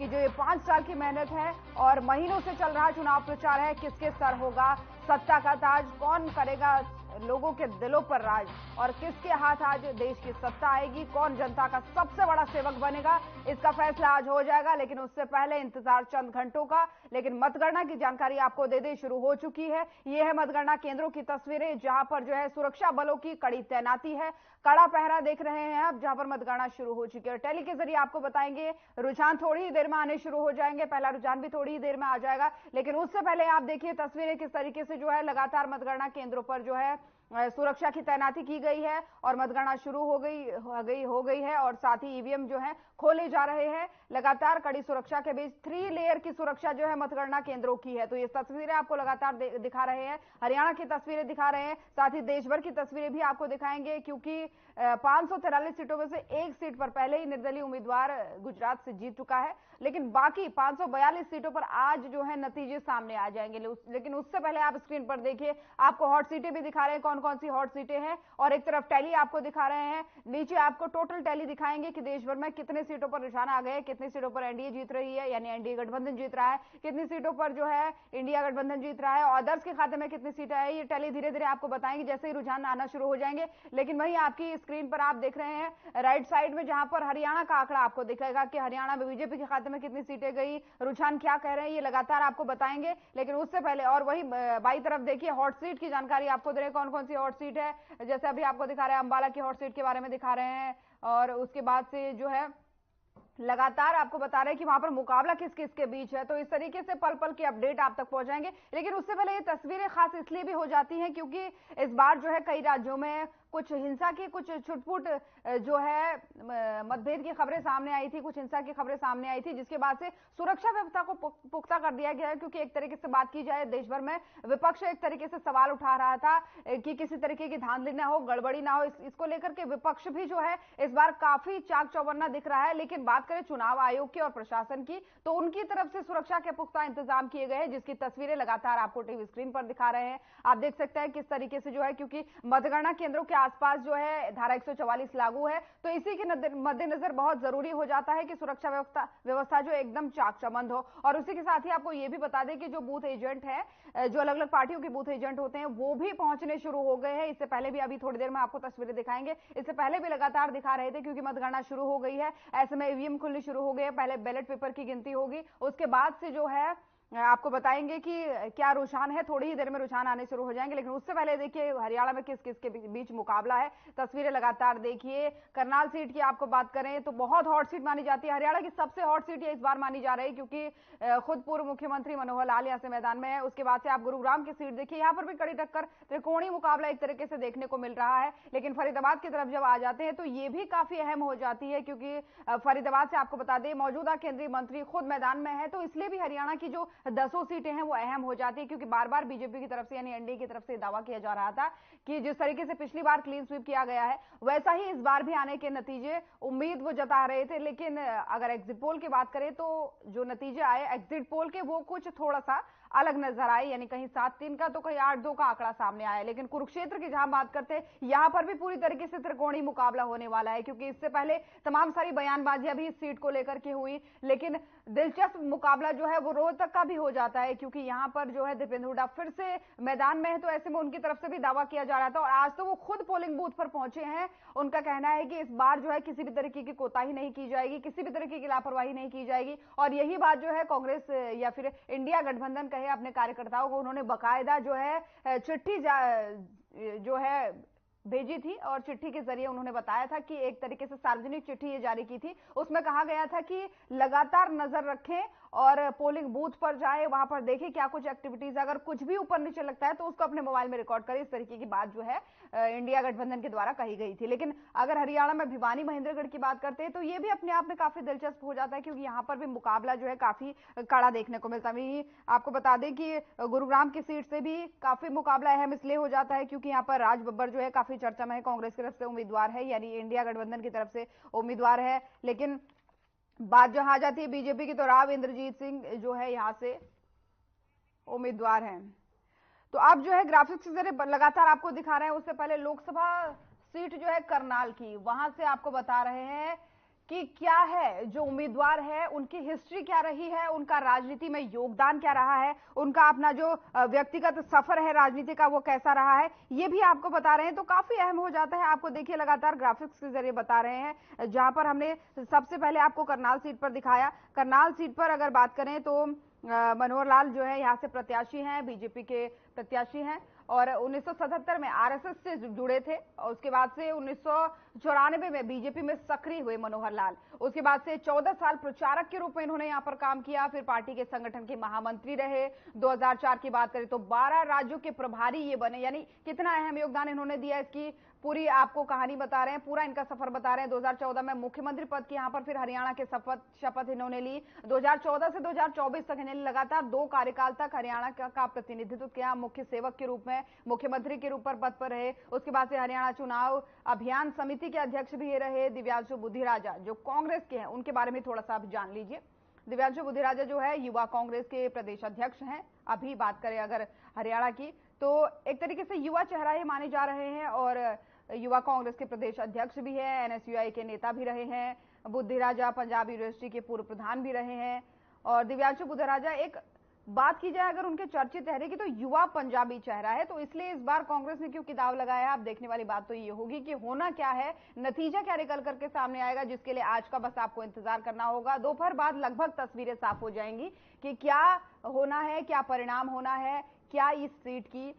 कि जो ये 5 साल की मेहनत है और महीनों से चल रहा चुनाव प्रचार है, किसके सर होगा सत्ता का ताज, कौन करेगा लोगों के दिलों पर राज और किसके हाथ आज देश की सत्ता आएगी, कौन जनता का सबसे बड़ा सेवक बनेगा, इसका फैसला आज हो जाएगा। लेकिन उससे पहले इंतजार चंद घंटों का। लेकिन मतगणना की जानकारी आपको दे दें, शुरू हो चुकी है। ये है मतगणना केंद्रों की तस्वीरें, जहां पर जो है सुरक्षा बलों की कड़ी तैनाती है, कड़ा पहरा देख रहे हैं आप, जहां पर मतगणना शुरू हो चुकी है। टेली के जरिए आपको बताएंगे, रुझान थोड़ी ही देर में आने शुरू हो जाएंगे, पहला रुझान भी थोड़ी ही देर में आ जाएगा। लेकिन उससे पहले आप देखिए तस्वीरें किस तरीके से जो है लगातार मतगणना केंद्रों पर जो है सुरक्षा की तैनाती की गई है और मतगणना शुरू हो गई है और साथ ही ईवीएम जो है खोले जा रहे हैं। लगातार कड़ी सुरक्षा के बीच 3 लेयर की सुरक्षा जो है मतगणना केंद्रों की है। तो ये तस्वीरें आपको लगातार दिखा रहे हैं, हरियाणा की तस्वीरें दिखा रहे हैं, साथ ही देश भर की तस्वीरें भी आपको दिखाएंगे, क्योंकि 543 सीटों में से एक सीट पर पहले ही निर्दलीय उम्मीदवार गुजरात से जीत चुका है। लेकिन बाकी 542 सीटों पर आज जो है नतीजे सामने आ जाएंगे। लेकिन उससे पहले आप स्क्रीन पर देखिए, आपको हॉट सीटें भी दिखा रहे हैं, कौन कौन सी हॉट सीटें हैं, और एक तरफ टैली आपको दिखा रहे हैं, नीचे आपको टोटल टैली दिखाएंगे कि देश भर में कितने सीटों पर निशान आ गए, कितनी सीटों पर एनडीए जीत रही है, यानी एनडीए गठबंधन जीत रहा है, कितनी सीटों पर जो है इंडिया गठबंधन जीत रहा है, और अदर्स के खाते में कितनी सीटें है, ये टैली धीरे धीरे आपको बताएंगे जैसे ही रुझान आना शुरू हो जाएंगे। लेकिन वहीं आपकी स्क्रीन पर आप देख रहे हैं राइट साइड में, जहां पर हरियाणा का आंकड़ा आपको दिखेगा कि हरियाणा में बीजेपी के खाते में कितनी सीटें गई, रुझान क्या कह रहे हैं, ये लगातार आपको बताएंगे। लेकिन उससे पहले और वही बाई तरफ देखिए हॉट सीट की जानकारी आपको दे रहे हैं, कौन कौन सी हॉट सीट है। जैसे अभी आपको दिखा रहे हैं अंबाला की हॉट सीट के बारे में दिखा रहे हैं, और उसके बाद से जो है लगातार आपको बता रहे हैं कि वहां पर मुकाबला किस किस के बीच है। तो इस तरीके से पल पल की अपडेट आप तक पहुंचाएंगे। लेकिन उससे पहले ये तस्वीरें खास इसलिए भी हो जाती हैं क्योंकि इस बार जो है कई राज्यों में कुछ हिंसा की, कुछ छुटपुट जो है मतभेद की खबरें सामने आई थी, कुछ हिंसा की खबरें सामने आई थी, जिसके बाद से सुरक्षा व्यवस्था को पुख्ता कर दिया गया है। क्योंकि एक तरीके से बात की जाए, देश भर में विपक्ष एक तरीके से सवाल उठा रहा था कि किसी तरीके की धांधली ना हो, गड़बड़ी ना हो, इसको लेकर के विपक्ष भी जो है इस बार काफी चाक चौबन्ना दिख रहा है। लेकिन बात करें चुनाव आयोग की और प्रशासन की, तो उनकी तरफ से सुरक्षा के पुख्ता इंतजाम किए गए हैं, जिसकी तस्वीरें लगातार आपको टीवी स्क्रीन पर दिखा रहे हैं। आप देख सकते हैं किस तरीके से जो है, क्योंकि मतगणना केंद्रों के आसपास जो है धारा 144 लागू है, तो इसी के मद्देनजर बहुत जरूरी हो जाता है कि सुरक्षा व्यवस्था जो एकदम चाक चौबंद हो। और उसी के साथ ही आपको ये भी बता दें कि जो बूथ एजेंट है, जो अलग अलग पार्टियों के बूथ एजेंट होते हैं, वो भी पहुंचने शुरू हो गए हैं। इससे पहले भी, अभी थोड़ी देर में आपको तस्वीरें दिखाएंगे, इससे पहले भी लगातार दिखा रहे थे, क्योंकि मतगणना शुरू हो गई है, ऐसे में ईवीएम खुलनी शुरू हो गई है। पहले बैलेट पेपर की गिनती होगी, उसके बाद से जो है आपको बताएंगे कि क्या रुझान है, थोड़ी ही देर में रुझान आने शुरू हो जाएंगे। लेकिन उससे पहले देखिए हरियाणा में किस किस के बीच मुकाबला है, तस्वीरें लगातार देखिए। करनाल सीट की आपको बात करें तो बहुत हॉट सीट मानी जाती है, हरियाणा की सबसे हॉट सीट ये इस बार मानी जा रही है, क्योंकि खुद पूर्व मुख्यमंत्री मनोहर लाल यहां से मैदान में है। उसके बाद से आप गुरुग्राम की सीट देखिए, यहां पर भी कड़ी टक्कर, त्रिकोणीय मुकाबला एक तरीके से देखने को मिल रहा है। लेकिन फरीदाबाद की तरफ जब आ जाते हैं तो ये भी काफी अहम हो जाती है, क्योंकि फरीदाबाद से आपको बता दें मौजूदा केंद्रीय मंत्री खुद मैदान में है, तो इसलिए भी हरियाणा की जो 10 सीटें हैं वो अहम हो जाती है। क्योंकि बार बार बीजेपी की तरफ से, यानी एनडीए की तरफ से दावा किया जा रहा था कि जिस तरीके से पिछली बार क्लीन स्वीप किया गया है, वैसा ही इस बार भी आने के नतीजे उम्मीद वो जता रहे थे। लेकिन अगर एग्जिट पोल की बात करें तो जो नतीजे आए एग्जिट पोल के, वो कुछ थोड़ा सा अलग नजर आए, यानी कहीं 7-3 का तो कहीं 8-2 का आंकड़ा सामने आया। लेकिन कुरुक्षेत्र की जहां बात करते हैं, यहां पर भी पूरी तरीके से त्रिकोणीय मुकाबला होने वाला है, क्योंकि इससे पहले तमाम सारी बयानबाजियां भी इस सीट को लेकर के हुई। लेकिन दिलचस्प मुकाबला जो है वो रोहतक का भी हो जाता है, क्योंकि यहां पर जो है दीपेंद्र हुड्डा फिर से मैदान में है, तो ऐसे में उनकी तरफ से भी दावा किया जा रहा था, और आज तो वो खुद पोलिंग बूथ पर पहुंचे हैं। उनका कहना है कि इस बार जो है किसी भी तरीके की कोताही नहीं की जाएगी, किसी भी तरीके की लापरवाही नहीं की जाएगी। और यही बात जो है कांग्रेस या फिर इंडिया गठबंधन कहे अपने कार्यकर्ताओं को, उन्होंने बकायदा जो है चिट्ठी जो है भेजी थी, और चिट्ठी के जरिए उन्होंने बताया था कि एक तरीके से सार्वजनिक चिट्ठी ये जारी की थी। उसमें कहा गया था कि लगातार नजर रखें और पोलिंग बूथ पर जाए, वहां पर देखें क्या कुछ एक्टिविटीज, अगर कुछ भी ऊपर नीचे लगता है तो उसको अपने मोबाइल में रिकॉर्ड करें। इस तरीके की बात जो है इंडिया गठबंधन के द्वारा कही गई थी। लेकिन अगर हरियाणा में भिवानी महेंद्रगढ़ की बात करते हैं तो ये भी अपने आप में काफी दिलचस्प हो जाता है, क्योंकि यहाँ पर भी मुकाबला जो है काफी कड़ा देखने को मिलता है। आपको बता दें कि गुरुग्राम की सीट से भी काफी मुकाबला अहम इसलिए हो जाता है क्योंकि यहाँ पर राज बब्बर जो है काफी चर्चा में है, कांग्रेस की तरफ से उम्मीदवार है, यानी इंडिया गठबंधन की तरफ से उम्मीदवार है। लेकिन बात जहां आ जाती है बीजेपी की, तो राव इंद्रजीत सिंह जो है यहां से उम्मीदवार हैं। तो अब जो है ग्राफिक्स के जरिए लगातार आपको दिखा रहे हैं। उससे पहले लोकसभा सीट जो है करनाल की, वहां से आपको बता रहे हैं कि क्या है जो उम्मीदवार है, उनकी हिस्ट्री क्या रही है, उनका राजनीति में योगदान क्या रहा है, उनका अपना जो व्यक्तिगत सफर है राजनीति का वो कैसा रहा है, ये भी आपको बता रहे हैं। तो काफी अहम हो जाता है। आपको देखिए लगातार ग्राफिक्स के जरिए बता रहे हैं, जहां पर हमने सबसे पहले आपको करनाल सीट पर दिखाया। करनाल सीट पर अगर बात करें तो मनोहर लाल जो है यहाँ से प्रत्याशी हैं, बीजेपी के प्रत्याशी हैं और 1977 में आरएसएस से जुड़े थे और उसके बाद से 1994 में बीजेपी में सक्रिय हुए मनोहर लाल। उसके बाद से 14 साल प्रचारक के रूप में इन्होंने यहाँ पर काम किया, फिर पार्टी के संगठन के महामंत्री रहे। 2004 की बात करें तो 12 राज्यों के प्रभारी ये बने, यानी कितना अहम योगदान इन्होंने दिया, इसकी पूरी आपको कहानी बता रहे हैं, पूरा इनका सफर बता रहे हैं। 2014 में मुख्यमंत्री पद की यहाँ पर फिर हरियाणा के शपथ इन्होंने ली। 2014 से 2024 तक इन्होंने लगातार 2 कार्यकाल तक हरियाणा का प्रतिनिधित्व किया, मुख्य सेवक के रूप में, मुख्यमंत्री के रूप पर पद पर रहे। उसके बाद से हरियाणा चुनाव अभियान समिति के अध्यक्ष भी ये रहे। दिव्यांशु बुद्धिराजा जो कांग्रेस के हैं, उनके बारे में थोड़ा सा आप जान लीजिए। दिव्यांशु बुद्धिराजा जो है युवा कांग्रेस के प्रदेश अध्यक्ष हैं। अभी बात करें अगर हरियाणा की तो एक तरीके से युवा चेहरा ही माने जा रहे हैं और युवा कांग्रेस के प्रदेश अध्यक्ष भी है, एनएसयूआई के नेता भी रहे हैं। बुद्धिराजा पंजाब यूनिवर्सिटी के पूर्व प्रधान भी रहे हैं। और दिव्यांशु बुद्धिराजा, एक बात की जाए अगर उनके चर्चित चेहरे की तो युवा पंजाबी चेहरा है, तो इसलिए इस बार कांग्रेस ने क्यों दाव लगाया। आप देखने वाली बात तो ये होगी कि होना क्या है, नतीजा क्या निकल करके सामने आएगा, जिसके लिए आज का बस आपको इंतजार करना होगा। दोपहर बाद लगभग तस्वीरें साफ हो जाएंगी कि क्या होना है, क्या परिणाम होना है, क्या इस सीट की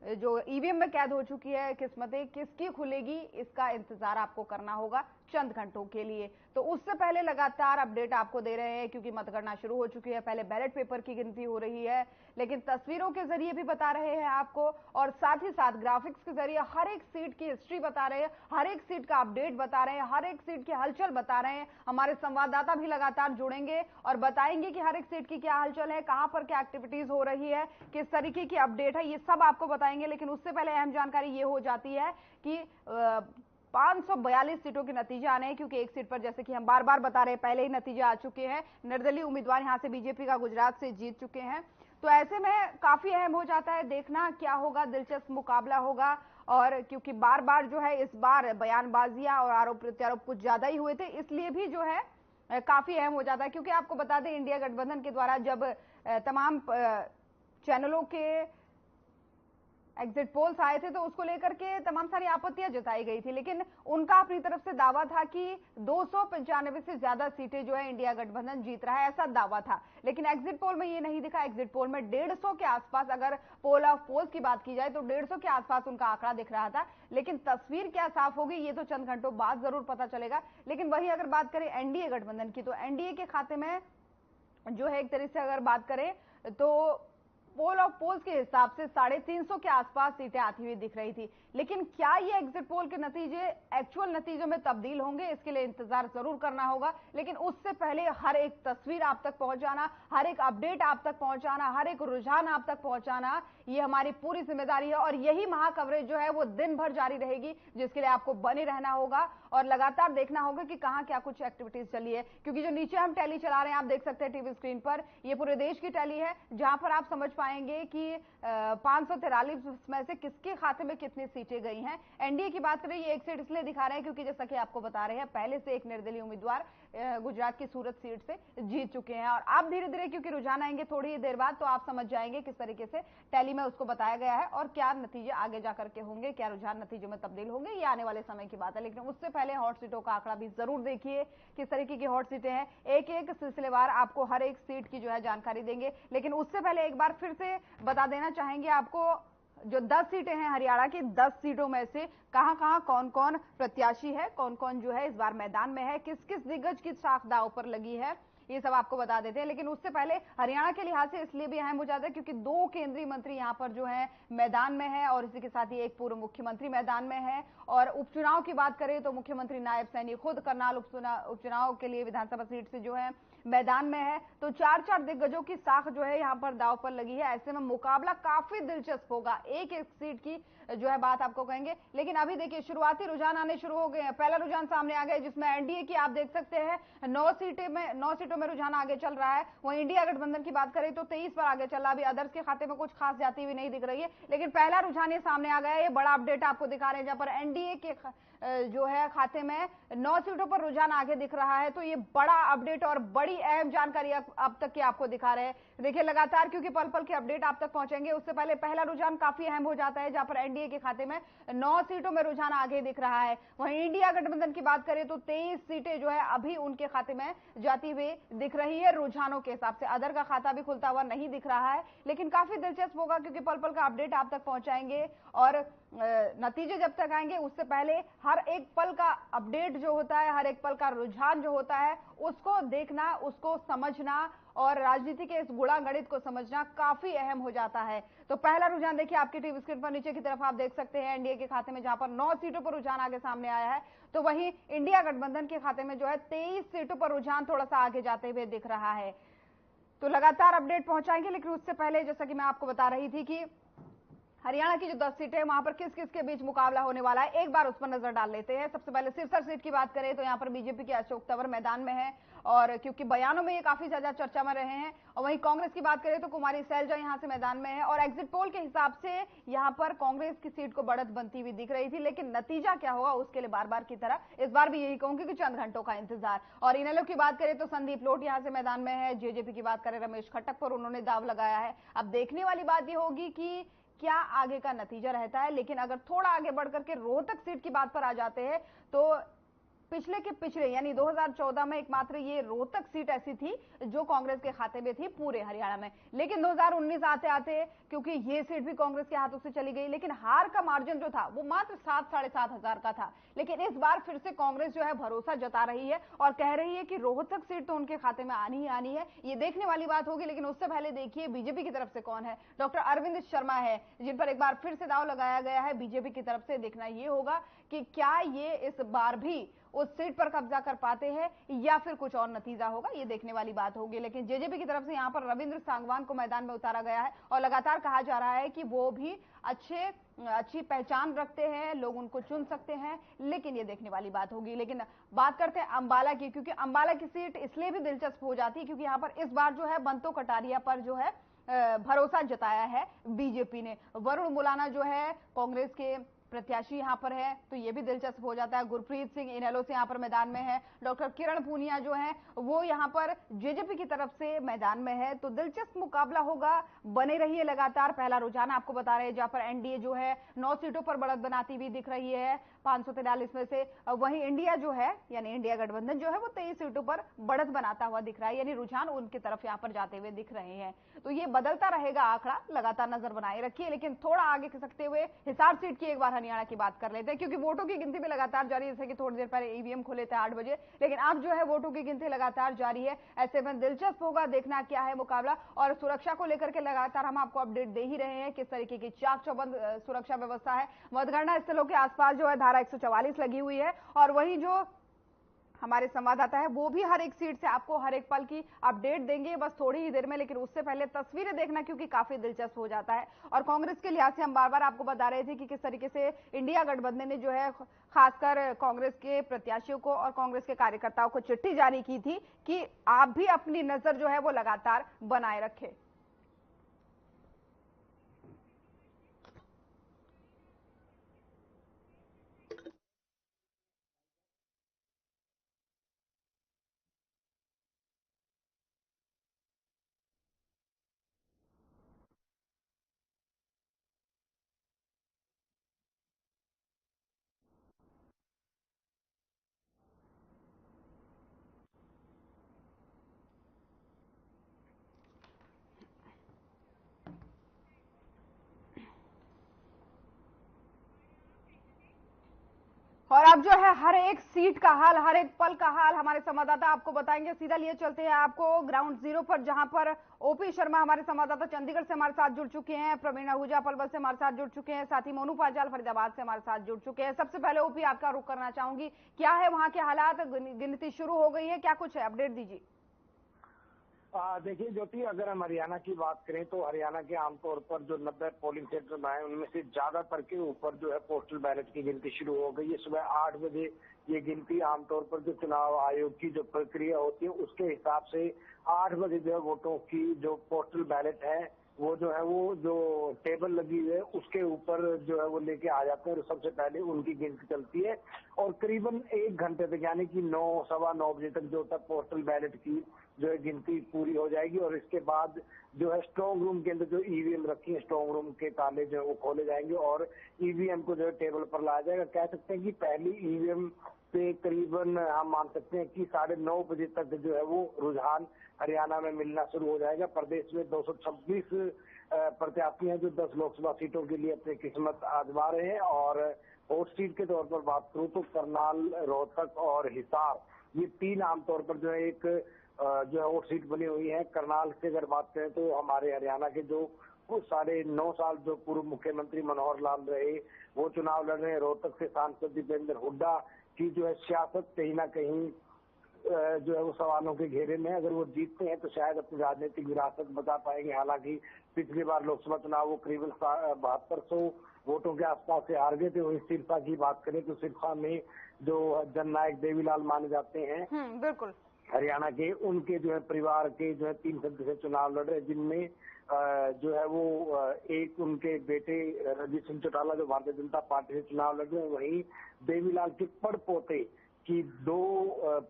जो ईवीएम में कैद हो चुकी है किस्मतें किसकी खुलेगी, इसका इंतजार आपको करना होगा चंद घंटों के लिए। तो उससे पहले लगातार अपडेट आपको दे रहे हैं क्योंकि मतगणना शुरू हो चुकी है, पहले बैलेट पेपर की गिनती हो रही है, लेकिन तस्वीरों के जरिए भी बता रहे हैं आपको और साथ ही साथ ग्राफिक्स के जरिए हर एक सीट की हिस्ट्री बता रहे हैं, हर एक सीट का अपडेट बता रहे हैं, हर एक सीट की हलचल बता रहे हैं। हमारे संवाददाता भी लगातार जुड़ेंगे और बताएंगे कि हर एक सीट की क्या हलचल है, कहां पर क्या एक्टिविटीज हो रही है, किस तरीके की अपडेट है, ये सब आपको बताएंगे। लेकिन उससे पहले अहम जानकारी ये हो जाती है कि 542 सीटों के नतीजे आने हैं, क्योंकि एक सीट पर जैसे कि हम बार बार बता रहे हैं पहले ही नतीजे आ चुके हैं। निर्दलीय उम्मीदवार यहां से बीजेपी का गुजरात से जीत चुके हैं। तो ऐसे में काफी अहम हो जाता है देखना क्या होगा, दिलचस्प मुकाबला होगा। और क्योंकि बार बार जो है इस बार बयानबाजियां और आरोप प्रत्यारोप कुछ ज्यादा ही हुए थे, इसलिए भी जो है काफी अहम हो जाता है। क्योंकि आपको बता दें इंडिया गठबंधन के द्वारा जब तमाम चैनलों के एग्जिट पोल्स आए थे तो उसको लेकर के तमाम सारी आपत्तियां जताई गई थी, लेकिन उनका अपनी तरफ से दावा था कि 295 से ज्यादा सीटें जो है इंडिया गठबंधन जीत रहा है, ऐसा दावा था। लेकिन एग्जिट पोल में ये नहीं दिखा। एग्जिट पोल में 150 के आसपास, अगर पोल ऑफ पोल्स की बात की जाए तो 150 के आसपास उनका आंकड़ा दिख रहा था। लेकिन तस्वीर क्या साफ होगी ये तो चंद घंटों बाद जरूर पता चलेगा। लेकिन वही अगर बात करें एनडीए गठबंधन की, तो एनडीए के खाते में जो है एक तरह से अगर बात करें तो पोल ऑफ पोल्स के हिसाब से 350 के आसपास सीटें आती हुई दिख रही थी। लेकिन क्या ये एग्जिट पोल के नतीजे एक्चुअल नतीजों में तब्दील होंगे, इसके लिए इंतजार जरूर करना होगा। लेकिन उससे पहले हर एक तस्वीर आप तक पहुंचाना, हर एक अपडेट आप तक पहुंचाना, हर एक रुझान आप तक पहुंचाना, ये हमारी पूरी जिम्मेदारी है। और यही महाकवरेज जो है वो दिन भर जारी रहेगी, जिसके लिए आपको बने रहना होगा और लगातार देखना होगा कि कहां क्या कुछ एक्टिविटीज चली है। क्योंकि जो नीचे हम टैली चला रहे हैं, आप देख सकते हैं टीवी स्क्रीन पर, ये पूरे देश की टैली है, जहां पर आप समझ पाएंगे कि 543 में से किसके खाते में कितनी सीटें गई हैं। एनडीए की बात करें, ये एक सीट इसलिए दिखा रहे हैं क्योंकि जैसा कि आपको बता रहे हैं पहले से एक निर्दलीय उम्मीदवार गुजरात की सूरत सीट से जीत चुके हैं। और आप धीरे धीरे क्योंकि रुझान आएंगे थोड़ी ही देर बाद, तो आप समझ जाएंगे किस तरीके से टैली में उसको बताया गया है और क्या नतीजे आगे जाकर के होंगे, क्या रुझान नतीजों में तब्दील होंगे, ये आने वाले समय की बात है। लेकिन उससे पहले हॉट सीटों का आंकड़ा भी जरूर देखिए किस तरीके की हॉट सीटें हैं। एक एक सिलसिलेवार आपको हर एक सीट की जो है जानकारी देंगे। लेकिन उससे पहले एक बार फिर से बता देना चाहेंगे आपको, जो 10 सीटें हैं हरियाणा की, 10 सीटों में से कहां कहां कौन कौन प्रत्याशी है, कौन कौन जो है इस बार मैदान में है, किस किस दिग्गज की साख दांव पर लगी है, ये सब आपको बता देते हैं। लेकिन उससे पहले हरियाणा के लिहाज से इसलिए भी अहम हो जाता है क्योंकि 2 केंद्रीय मंत्री यहां पर जो है मैदान में है और इसी के साथ ही एक पूर्व मुख्यमंत्री मैदान में है। और उपचुनाव की बात करें तो मुख्यमंत्री नायब सैनी खुद करनाल उपचुनाव के लिए विधानसभा सीट से जो है मैदान में है। तो 4-4 दिग्गजों की साख जो है यहां पर दांव पर लगी है। ऐसे में मुकाबला काफी दिलचस्प होगा, एक एक सीट की जो है बात आपको कहेंगे। लेकिन अभी देखिए शुरुआती रुझान आने शुरू हो गए हैं। पहला रुझान सामने आ गया जिसमें एनडीए की आप देख सकते हैं 9 सीटों में रुझान आगे चल रहा है। वहीं इंडिया गठबंधन की बात करें तो 23 पर आगे चल रहा है। अभी अदर्स के खाते में कुछ खास जाती हुई नहीं दिख रही है, लेकिन पहला रुझान ये सामने आ गया है। ये बड़ा अपडेट आपको दिखा रहे हैं, जहां पर एनडीए के जो है खाते में 9 सीटों पर रुझान आगे दिख रहा है। तो ये बड़ा अपडेट और बड़ी अहम जानकारी अब तक की आपको दिखा रहे हैं। देखिए लगातार क्योंकि पल पल के अपडेट आप तक पहुंचेंगे, उससे पहले पहला रुझान काफी अहम हो जाता है, जहां पर एनडीए के खाते में 9 सीटों में रुझान आगे दिख रहा है। वहीं इंडिया गठबंधन की बात करें तो 23 सीटें जो है अभी उनके खाते में जाती हुई दिख रही है रुझानों के हिसाब से। अदर का खाता भी खुलता हुआ नहीं दिख रहा है, लेकिन काफी दिलचस्प होगा क्योंकि पल पल का अपडेट आप तक पहुंचाएंगे और नतीजे जब तक आएंगे उससे पहले हर एक पल का अपडेट जो होता है, हर एक पल का रुझान जो होता है, उसको देखना, उसको समझना और राजनीति के इस गुणा गणित को समझना काफी अहम हो जाता है। तो पहला रुझान देखिए आपकी टीवी स्क्रीन पर नीचे की तरफ आप देख सकते हैं एनडीए के खाते में, जहां पर 9 सीटों पर रुझान आगे सामने आया है। तो वहीं इंडिया गठबंधन के खाते में जो है 23 सीटों पर रुझान थोड़ा सा आगे जाते हुए दिख रहा है। तो लगातार अपडेट पहुंचाएंगे, लेकिन उससे पहले जैसा कि मैं आपको बता रही थी कि हरियाणा की जो 10 सीटें हैं वहां पर किस किस के बीच मुकाबला होने वाला है, एक बार उस पर नजर डाल लेते हैं। सबसे पहले सिरसा सीट की बात करें तो यहां पर बीजेपी के अशोक तंवर मैदान में है, और क्योंकि बयानों में ये काफी ज्यादा चर्चा में रहे हैं। और वहीं कांग्रेस की बात करें तो कुमारी सैलजा यहां से मैदान में है, और एग्जिट पोल के हिसाब से यहां पर कांग्रेस की सीट को बढ़त बनती हुई दिख रही थी, लेकिन नतीजा क्या होगा उसके लिए बार बार की तरह इस बार भी यही कहूंगी कि चंद घंटों का इंतजार। और इनेलो की बात करें तो संदीप लोट यहां से मैदान में है। जेजेपी की बात करें रमेश खट्टक पर उन्होंने दाव लगाया है। अब देखने वाली बात यह होगी कि क्या आगे का नतीजा रहता है। लेकिन अगर थोड़ा आगे बढ़कर के रोहतक सीट की बात पर आ जाते हैं तो पिछले के पिछले यानी 2014 में एकमात्र ये रोहतक सीट ऐसी थी जो कांग्रेस के खाते में थी पूरे हरियाणा में। लेकिन 2019 आते आते क्योंकि ये सीट भी कांग्रेस के हाथों से चली गई, लेकिन हार का मार्जिन जो था वो मात्र 7-7.5 हजार का था। लेकिन इस बार फिर से कांग्रेस जो है भरोसा जता रही है और कह रही है कि रोहतक सीट तो उनके खाते में आनी ही आनी है। ये देखने वाली बात होगी। लेकिन उससे पहले देखिए बीजेपी की तरफ से कौन है। डॉक्टर अरविंद शर्मा है, जिन पर एक बार फिर से दाव लगाया गया है बीजेपी की तरफ से। देखना ये होगा कि क्या ये इस बार भी उस सीट पर कब्जा कर पाते हैं या फिर कुछ और नतीजा होगा, ये देखने वाली बात होगी। लेकिन जेजेपी की तरफ से यहां पर रविंद्र सांगवान को मैदान में उतारा गया है और लगातार कहा जा रहा है कि वो भी अच्छी पहचान रखते हैं, लोग उनको चुन सकते हैं, लेकिन ये देखने वाली बात होगी। लेकिन बात करते हैं अंबाला की, क्योंकि अंबाला की सीट इसलिए भी दिलचस्प हो जाती है क्योंकि यहां पर इस बार जो है बंतो कटारिया पर जो है भरोसा जताया है बीजेपी ने। वरुण मुलाना जो है कांग्रेस के प्रत्याशी यहां पर है, तो ये भी दिलचस्प हो जाता है। गुरप्रीत सिंह इनेलो से यहां पर मैदान में है। डॉक्टर किरण पूनिया जो है वो यहां पर जेजेपी की तरफ से मैदान में है। तो दिलचस्प मुकाबला होगा, बने रहिए लगातार। पहला रुझान आपको बता रहे हैं जहां पर एनडीए जो है 9 सीटों पर बढ़त बनाती हुई दिख रही है 543 में से। वहीं इंडिया जो है यानी इंडिया गठबंधन जो है वो 23 सीटों पर बढ़त बनाता हुआ दिख रहा है, यानी रुझान उनकी तरफ यहां पर जाते हुए दिख रहे हैं। तो ये बदलता रहेगा आंकड़ा, लगातार नजर बनाए रखिए। लेकिन थोड़ा आगे खिसकते हुए हिसार सीट की एक बार हरियाणा की बात कर लेते हैं, क्योंकि वोटों की गिनती भी लगातार जारी है। जैसे कि थोड़ी देर पहले ईवीएम खुले थे 8 बजे, लेकिन अब जो है वोटों की गिनती लगातार जारी है। ऐसे में दिलचस्प होगा देखना क्या है मुकाबला। और सुरक्षा को लेकर के लगातार हम आपको अपडेट दे ही रहे हैं किस तरीके की चाक चौबंद सुरक्षा व्यवस्था है। मतगणना स्थलों के आसपास जो है धारा 144 लगी हुई है, और वही जो हमारे संवाददाता है वो भी हर एक सीट से आपको हर एक पल की अपडेट देंगे बस थोड़ी ही देर में। लेकिन उससे पहले तस्वीरें देखना क्योंकि काफी दिलचस्प हो जाता है। और कांग्रेस के लिहाज से हम बार बार आपको बता रहे थे कि किस तरीके से इंडिया गठबंधन ने जो है खासकर कांग्रेस के प्रत्याशियों को और कांग्रेस के कार्यकर्ताओं को चिट्ठी जारी की थी कि आप भी अपनी नजर जो है वो लगातार बनाए रखें। और अब जो है हर एक सीट का हाल, हर एक पल का हाल हमारे संवाददाता आपको बताएंगे। सीधा लिए चलते हैं आपको ग्राउंड जीरो पर, जहां पर ओपी शर्मा हमारे संवाददाता चंडीगढ़ से हमारे साथ जुड़ चुके हैं, प्रवीण आहूजा पलवल से हमारे साथ जुड़ चुके हैं, साथ ही मोनू पांचाल फरीदाबाद से हमारे साथ जुड़ चुके हैं। सबसे पहले ओपी आपका रुख करना चाहूंगी, क्या है वहां के हालात, गिनती शुरू हो गई है, क्या कुछ है, अपडेट दीजिए। देखिए ज्योति, अगर हम हरियाणा की बात करें तो हरियाणा के आमतौर पर जो 90 पोलिंग सेंटर हैं उनमें से ज्यादातर के ऊपर जो है पोस्टल बैलेट की गिनती शुरू हो गई है। सुबह 8 बजे ये गिनती आमतौर पर जो चुनाव आयोग की जो प्रक्रिया होती है उसके हिसाब से 8 बजे जो है वोटों की जो पोस्टल बैलेट है वो जो टेबल लगी हुई है उसके ऊपर जो है वो लेके आ जाते हैं और सबसे पहले उनकी गिनती चलती है और करीबन 1 घंटे तक यानी कि 9 सवा 9 बजे तक जो तक पोस्टल बैलेट की जो है गिनती पूरी हो जाएगी और इसके बाद जो है स्ट्रांग रूम के अंदर जो ईवीएम रखी है स्ट्रांग रूम के ताले जो है वो खोले जाएंगे और ईवीएम को जो है टेबल पर लाया जाएगा। कह सकते हैं कि पहली ईवीएम पे करीबन हम मान सकते हैं कि 9:30 बजे तक जो है वो रुझान हरियाणा में मिलना शुरू हो जाएगा। प्रदेश में 226 प्रत्याशी हैं जो 10 लोकसभा सीटों के लिए अपनी किस्मत आजमा रहे हैं और हॉट सीट के तौर पर बात करूं तो करनाल, रोहतक और हिसार ये 3 आमतौर पर जो है एक जो है हॉट सीट बनी हुई है। करनाल से अगर बात करें तो हमारे हरियाणा के जो 9.5 साल जो पूर्व मुख्यमंत्री मनोहर लाल रहे वो चुनाव लड़ रहे हैं। रोहतक से सांसद दीपेंद्र हुड्डा की जो है सियासत कहीं ना कहीं जो है वो सवालों के घेरे में, अगर वो जीतते हैं तो शायद अपनी राजनीतिक विरासत बचा पाएंगे। हालांकि पिछली बार लोकसभा चुनाव वो करीबन 7200 वोटों के आसपास से हार गए थे। वहीं सिरसा की बात करें तो सिरसा में जो जननायक देवीलाल माने जाते हैं बिल्कुल हरियाणा के, उनके जो है परिवार के जो है 3 सदस्य चुनाव लड़ रहे, जिनमें जो है वो एक उनके बेटे रजीत सिंह चौटाला जो भारतीय जनता पार्टी से चुनाव लड़ रहे हैं, वहीं देवीलाल के पड़पोते की 2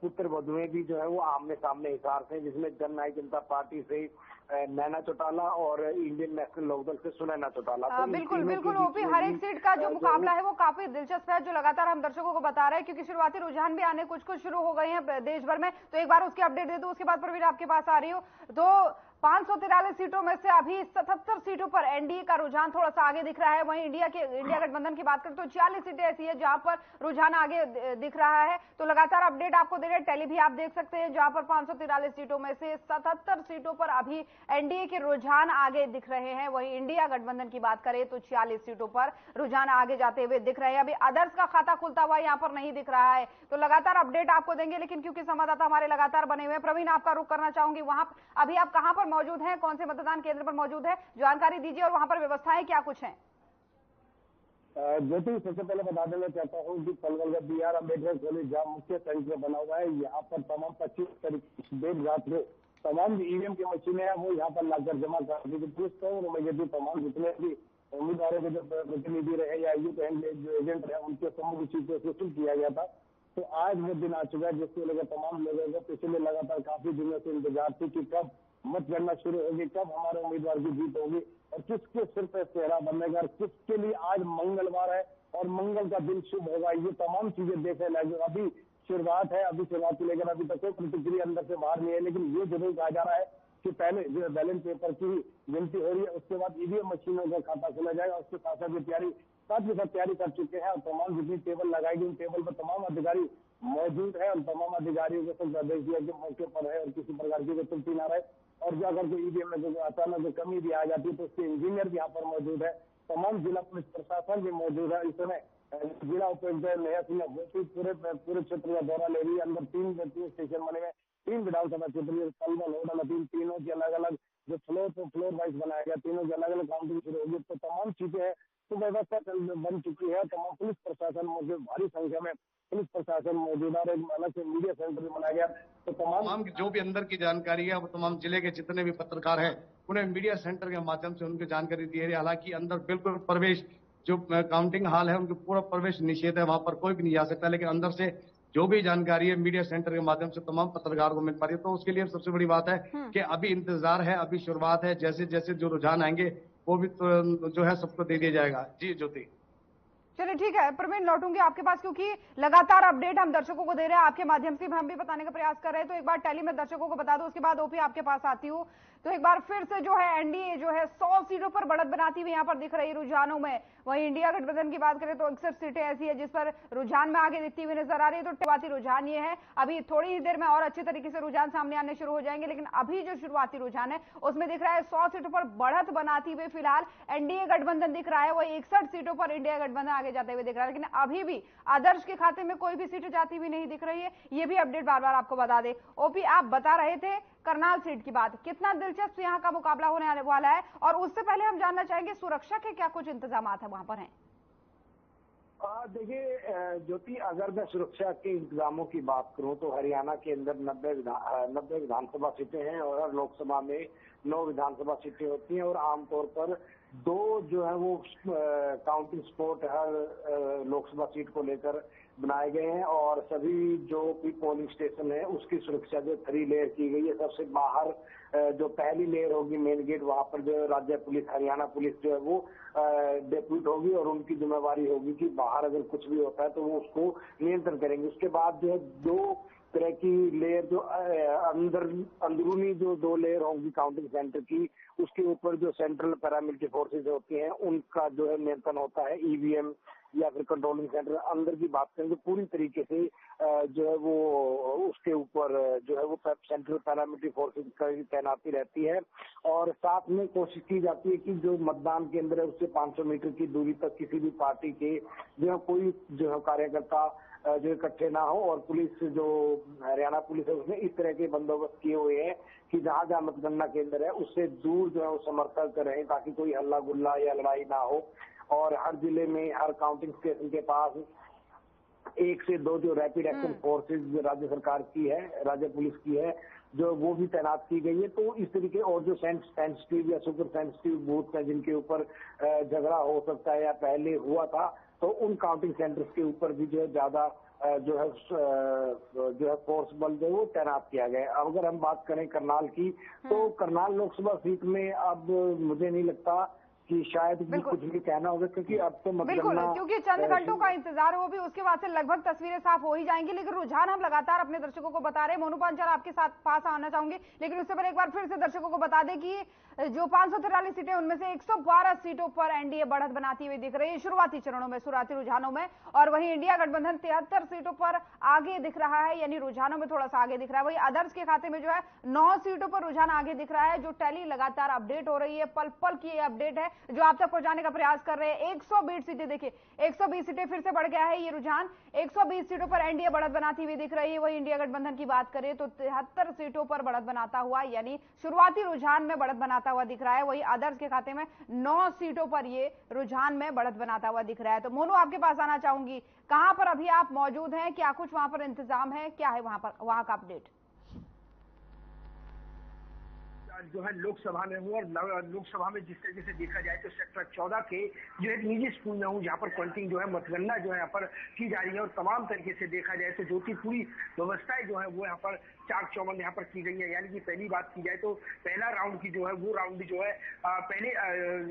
पुत्र वधुएं भी जो है वो आमने सामने हिसार से, जिसमें जननायक जनता पार्टी से नैना चौटाला और इंडियन नेशनल लोकदल से सुनैना चौटाला। बिल्कुल बिल्कुल ओपी, हर एक सीट का जो मुकाबला है वो काफी दिलचस्प है, जो लगातार हम दर्शकों को बता रहे हैं, क्योंकि शुरुआती रुझान भी आने कुछ शुरू हो गए हैं देश भर में। तो एक बार उसकी अपडेट दे दो, उसके बाद प्रवीण आपके पास आ रही हो। तो 543 सीटों में से अभी 77 सीटों पर एनडीए का रुझान थोड़ा सा आगे दिख रहा है। वहीं इंडिया गठबंधन की बात करें तो 40 सीटें ऐसी है जहां पर रुझान आगे दिख रहा है। तो लगातार अपडेट आपको दे रहे हैं, टेली भी आप देख सकते हैं, जहां पर 543 सीटों में से 77 सीटों पर अभी एनडीए के रुझान आगे दिख रहे हैं। वहीं इंडिया गठबंधन की बात करें तो 46 सीटों पर रुझान आगे जाते हुए दिख रहे हैं। अभी अदर्स का खाता खुलता हुआ यहाँ पर नहीं दिख रहा है। तो लगातार अपडेट आपको देंगे, लेकिन क्योंकि संवाददाता हमारे लगातार बने हुए हैं, प्रवीण आपका रुख करना चाहूंगी, वहां अभी आप कहां पर मौजूद हैं, कौन से मतदान केंद्र पर मौजूद है, जानकारी दीजिए और वहां पर व्यवस्थाएं क्या कुछ हैं। ज्योति, सबसे पहले बता देना चाहता हूँ कि पलवल का BR अम्बेडकर कॉलेज जहाँ मुख्य सेंटर बना हुआ है, यहाँ पर तमाम 25 तारीख देर रात को तमाम ईवीएम की मशीनें हैं वो यहाँ पर लाकर जमा कर दी। पूछता हूँ मैं यदि तमाम जितने भी उम्मीदवारों के जो प्रतिनिधि रहे या यूथ जो एजेंट रहे उनके समूह की चीज को सूचित किया गया था, तो आज वो दिन आ चुका है जिसको लेकर तमाम लोगों को पिछले लगातार काफी दिनों से इंतजार थी कि कब मतगणना शुरू होगी, कब हमारे उम्मीदवार की जीत होगी और किसके सिर पर चेहरा बनेगा और किसके लिए आज मंगलवार है और मंगल का दिन शुभ होगा। ये तमाम चीजें देखने लगे। अभी शुरुआत है, अभी शुरुआत को लेकर अभी तक कोई प्रतिक्रिया अंदर से बाहर नहीं है, लेकिन ये जरूर कहा जा रहा है कि पहले जो बैलेंस पेपर की गिनती हो रही है उसके बाद ईवीएम मशीनों का खाता खोला जाएगा। उसके साथ साथ ये साथ ही साथ तैयारी कर चुके हैं और तमाम जितनी टेबल लगाई गई उन टेबल पर तमाम अधिकारी मौजूद है और तमाम अधिकारियों को सब आदेश दिया कि मौके पर है और किसी प्रकार की त्रुटि ना रहे। और जो अगर कोई ईवीएम में अचानक जो कमी भी आ जाती है तो उसके इंजीनियर भी यहाँ पर मौजूद है। तमाम जिला पुलिस प्रशासन भी मौजूद है। इस समय जिला उपायुक्त नेहा सिंह पूरे क्षेत्र का दौरा ले रही है। अंदर 3 स्टेशन बने हुए, 3 विधानसभा क्षेत्र, पलवल, होडल, तीनों की अलग अलग जो फ्लोर वाइज बनाया गया, तीनों की अलग अलग काउंटिंग शुरू होगी। तो तमाम चीजें हैं, तो व्यवस्था बन चुकी है। तमाम पुलिस प्रशासन मौजूद, भारी संख्या में पुलिस प्रशासन मौजूद है और एक अलग से मीडिया सेंटर भी बनाया गया। तो तमाम जो भी अंदर की जानकारी है वो तमाम जिले के जितने भी पत्रकार हैं उन्हें मीडिया सेंटर के माध्यम से उनकी जानकारी दी है। हालांकि अंदर बिल्कुल प्रवेश जो काउंटिंग हॉल है उनके पूरा प्रवेश निषेध है, वहां पर कोई भी नहीं जा सकता, लेकिन अंदर से जो भी जानकारी है मीडिया सेंटर के माध्यम से तमाम पत्रकार को मिल पा रही है। तो उसके लिए सबसे बड़ी बात है कि अभी इंतजार है, अभी शुरुआत है, जैसे जैसे जो रुझान आएंगे वो भी तो जो है सबको दे दिया जाएगा। जी ज्योति, चलिए ठीक है प्रवीण, लौटूंगी आपके पास, क्योंकि लगातार अपडेट हम दर्शकों को दे रहे हैं, आपके माध्यम से हम भी बताने का प्रयास कर रहे हैं। तो एक बार टेली में दर्शकों को बता दो, उसके बाद ओपी आपके पास आती हूँ। तो एक बार फिर से जो है एनडीए जो है 100 सीटों पर बढ़त बनाती हुई यहाँ पर दिख रही रुझानों में। वहीं इंडिया गठबंधन की बात करें तो 61 सीटें ऐसी है जिस पर रुझान में आगे दिखती हुई नजर आ रही है। तो शुरुआती रुझान ये है, अभी थोड़ी ही देर में और अच्छे तरीके से रुझान सामने आने शुरू हो जाएंगे, लेकिन अभी जो शुरुआती रुझान है उसमें दिख रहा है 100 सीटों पर बढ़त बनाती हुई फिलहाल एनडीए गठबंधन दिख रहा है। वही 61 सीटों पर इंडिया गठबंधन आगे जाते हुए दिख रहा है, लेकिन अभी भी आदर्श के खाते में कोई भी सीट जाती हुई नहीं दिख रही है। ये भी अपडेट बार बार आपको बता दे। ओपी, आप बता रहे थे करनाल सीट की बात, कितना दिलचस्प यहाँ का मुकाबला होने वाला है, और उससे पहले हम जानना चाहेंगे सुरक्षा के क्या कुछ इंतजाम है वहां पर हैं? देखिए ज्योति, अगर मैं सुरक्षा के इंतजामों की बात करूं तो हरियाणा के अंदर 90 विधानसभा सीटें हैं और हर लोकसभा में 9 विधानसभा सीटें होती हैं और आमतौर पर 2 जो है वो काउंटिंग स्पॉट हर लोकसभा सीट को लेकर बनाए गए हैं और सभी जो भी पोलिंग स्टेशन है उसकी सुरक्षा जो 3 लेयर की गई है। सबसे बाहर जो पहली लेयर होगी मेन गेट, वहां पर जो राज्य पुलिस, हरियाणा पुलिस जो है वो डेप्यूट होगी और उनकी जिम्मेवारी होगी कि बाहर अगर कुछ भी होता है तो वो उसको नियंत्रण करेंगे। उसके बाद जो है 2 तरह की लेयर जो अंदरूनी जो 2 लेयर होंगी काउंटिंग सेंटर की, उसके ऊपर जो सेंट्रल पैरामिलिट्री फोर्सेज होती हैं उनका जो है नियंत्रण होता है। ईवीएम या फिर कंट्रोलिंग सेंटर अंदर की बात करें तो पूरी तरीके से जो है वो उसके ऊपर जो है वो सेंट्रल पैरामिलिट्री फोर्सेज की तैनाती रहती है और साथ में कोशिश की जाती है कि जो मतदान केंद्र है उससे 500 मीटर की दूरी तक किसी भी पार्टी के जो है कोई जो है कार्यकर्ता जो इकट्ठे ना हो। और पुलिस जो हरियाणा पुलिस है उसने इस तरह के बंदोबस्त किए हुए हैं कि जहां जहां मतगणना केंद्र है उससे दूर जो है वो समर्थक रहे ताकि कोई हल्ला गुल्ला या लड़ाई ना हो। और हर जिले में, हर काउंटिंग स्टेशन के पास 1 से 2 जो रैपिड एक्शन फोर्सेज राज्य सरकार की है, राज्य पुलिस की है, जो वो भी तैनात की गई है। तो इस तरीके और जो सेंसिटिव या सुपर सेंसिटिव बूथ है जिनके ऊपर झगड़ा हो सकता है या पहले हुआ था, तो उन काउंटिंग सेंटर्स के ऊपर भी जो है ज्यादा जो है फोर्स बल जो है वो तैनात किया गया है। अगर हम बात करें करनाल की, तो करनाल लोकसभा सीट में अब मुझे नहीं लगता कि शायद भी कुछ भी कहना होगा क्योंकि अब तो बिल्कुल, क्योंकि चंद घंटों का इंतजार है, वो भी उसके बाद से लगभग तस्वीरें साफ हो ही जाएंगी। लेकिन रुझान हम लगातार अपने दर्शकों को बता रहे हैं। मोनू पांचाल आपके साथ पास आना चाहूंगी, लेकिन उससे पहले एक बार फिर से दर्शकों को बता दें कि जो 543 सीटें उनमें से 112 सीटों पर एनडीए बढ़त बनाती हुई दिख रही है शुरुआती चरणों में, शुरुआती रुझानों में। और वहीं इंडिया गठबंधन 73 सीटों पर आगे दिख रहा है, यानी रुझानों में थोड़ा सा आगे दिख रहा है। वही अदर्स के खाते में जो है 9 सीटों पर रुझान आगे दिख रहा है। जो टैली लगातार अपडेट हो रही है, पल पल की अपडेट है जो आप तक पहुंचाने का प्रयास कर रहे हैं। 120 सीटें, देखिए 120 सीटें फिर से बढ़ गया है ये रुझान। 120 सीटों पर एनडीए बढ़त बनाती हुई दिख रही है। वही इंडिया गठबंधन की बात करें तो 73 सीटों पर बढ़त बनाता हुआ, यानी शुरुआती रुझान में बढ़त बनाता हुआ दिख रहा है। वही अदर्स के खाते में 9 सीटों पर ये रुझान में बढ़त बनाता हुआ दिख रहा है। तो मोनू आपके पास आना चाहूंगी, कहां पर अभी आप मौजूद हैं, क्या कुछ वहां पर इंतजाम है, क्या है वहां का अपडेट? जो है लोकसभा में हूँ और लोकसभा में जिस तरीके से देखा जाए तो सेक्टर 14 के जो एक निजी स्कूल में हूँ जहाँ पर काउंटिंग जो है मतगणना जो है यहाँ पर की जा रही है और तमाम तरीके से देखा जाए तो जो कि पूरी व्यवस्थाएं जो है वो यहाँ पर चाक चौबंद यहाँ पर की गई है। यानी कि पहली बात की जाए तो पहला राउंड की जो है वो राउंड जो है पहले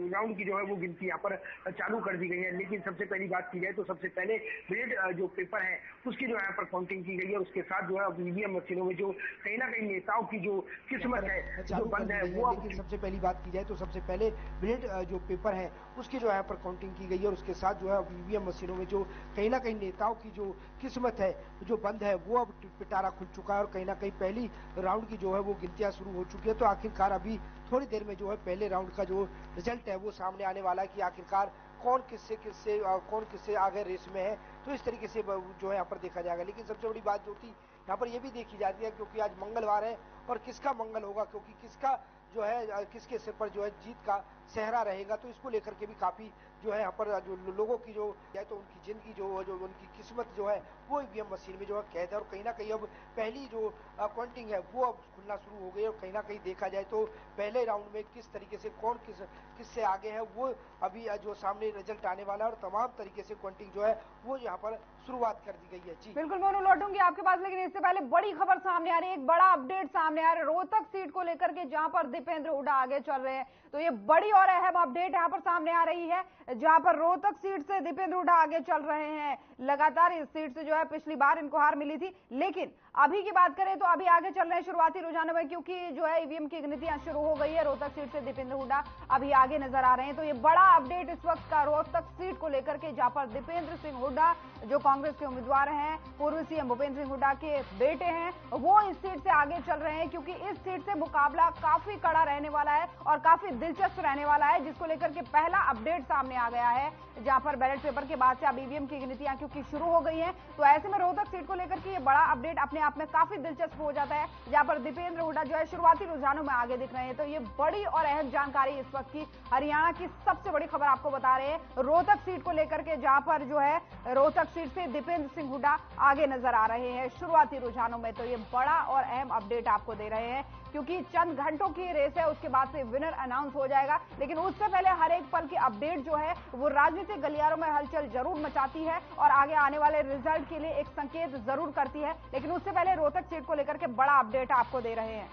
राउंड की जो है वो गिनती यहाँ पर चालू कर दी गई है। लेकिन सबसे पहली बात की जाए तो सबसे पहले बैलेट जो पेपर है उसकी जो यहाँ पर काउंटिंग की गई है। उसके साथ जो है ईवीएम मशीनों में जो कहीं ना कहीं नेताओं की जो किस्मत है जो बंद है वो। लेकिन सबसे पहली बात की जाए तो सबसे पहले बैलेट जो पेपर है उसकी जो है पर काउंटिंग की गई है और उसके साथ जो है ईवीएम मशीनों में जो कहीं ना कहीं नेताओं की जो किस्मत है जो बंद है वो अब पिटारा खुल चुका है और कहीं ना कहीं पहली राउंड की जो है वो गिनतियां शुरू हो चुकी है। तो आखिरकार अभी थोड़ी देर में जो है पहले राउंड का जो रिजल्ट है वो सामने आने वाला है कि आखिरकार कौन किससे आगे रेस में है। तो इस तरीके से जो है यहाँ पर देखा जाएगा। लेकिन सबसे बड़ी बात जो थी यहाँ पर ये भी देखी जाती है क्योंकि आज मंगलवार है और किसका मंगल होगा, क्योंकि किसका जो है किसके सिर पर जो है जीत का सेहरा रहेगा। तो इसको लेकर के भी काफी जो है यहाँ पर जो लोगों की जो है तो उनकी जिंदगी जो उनकी किस्मत जो है वो ईवीएम मशीन में जो है कैद है। और कहीं ना कहीं अब पहली जो काउंटिंग है वो अब खुलना शुरू हो गई और कहीं ना कहीं देखा जाए तो पहले राउंड में किस तरीके से कौन किससे आगे है वो अभी जो सामने रिजल्ट आने वाला है और तमाम तरीके से काउंटिंग जो है वो यहाँ पर शुरुआत कर दी गई है। जी बिल्कुल मोनू, लौटूंगी आपके पास, लेकिन इससे पहले बड़ी खबर सामने आ रही है, एक बड़ा अपडेट सामने आ रहा है रोहतक सीट को लेकर के, जहां पर दीपेंद्र हुड्डा आगे चल रहे हैं। तो ये बड़ी और अहम अपडेट यहाँ पर सामने आ रही है, जहां पर रोहतक सीट से दीपेंद्र हुड्डा आगे चल रहे हैं। लगातार इस सीट से जो है पिछली बार इनको हार मिली थी, लेकिन अभी की बात करें तो अभी आगे चल रहे हैं शुरुआती रुझानों में, क्योंकि जो है ईवीएम की गिनतियां शुरू हो गई है। रोहतक सीट से दीपेंद्र हुड्डा अभी आगे नजर आ रहे हैं। तो ये बड़ा अपडेट इस वक्त का रोहतक सीट को लेकर के, जहां पर दीपेंद्र सिंह हुड्डा जो कांग्रेस के उम्मीदवार हैं, पूर्व सीएम भूपेंद्र सिंह हुड्डा के बेटे हैं, वो इस सीट से आगे चल रहे हैं। क्योंकि इस सीट से मुकाबला काफी कड़ा रहने वाला है और काफी दिलचस्प रहने वाला है, जिसको लेकर के पहला अपडेट सामने आ गया है, जहां पर बैलेट पेपर के बाद से अब ईवीएम की गिनतियां क्योंकि शुरू हो गई हैं। तो ऐसे में रोहतक सीट को लेकर के ये बड़ा अपडेट अपने आप में काफी दिलचस्प हो जाता है, जहां पर दीपेंद्र हुड्डा जो है शुरुआती रुझानों में आगे दिख रहे हैं। तो ये बड़ी और अहम जानकारी इस वक्त की हरियाणा की सबसे बड़ी खबर आपको बता रहे हैं, रोहतक सीट को लेकर के, जहां पर जो है रोहतक सीट से दीपेंद्र सिंह हुड्डा आगे नजर आ रहे हैं शुरुआती रुझानों में। तो ये बड़ा और अहम अपडेट आपको दे रहे हैं, क्योंकि चंद घंटों की रेस है, उसके बाद से विनर अनाउंस हो जाएगा। लेकिन उससे पहले हर एक पल की अपडेट जो है वो राजनीतिक गलियारों में हलचल जरूर मचाती है और आगे आने वाले रिजल्ट के लिए एक संकेत जरूर करती है। लेकिन उससे पहले रोहतक सीट को लेकर के बड़ा अपडेट आपको दे रहे हैं।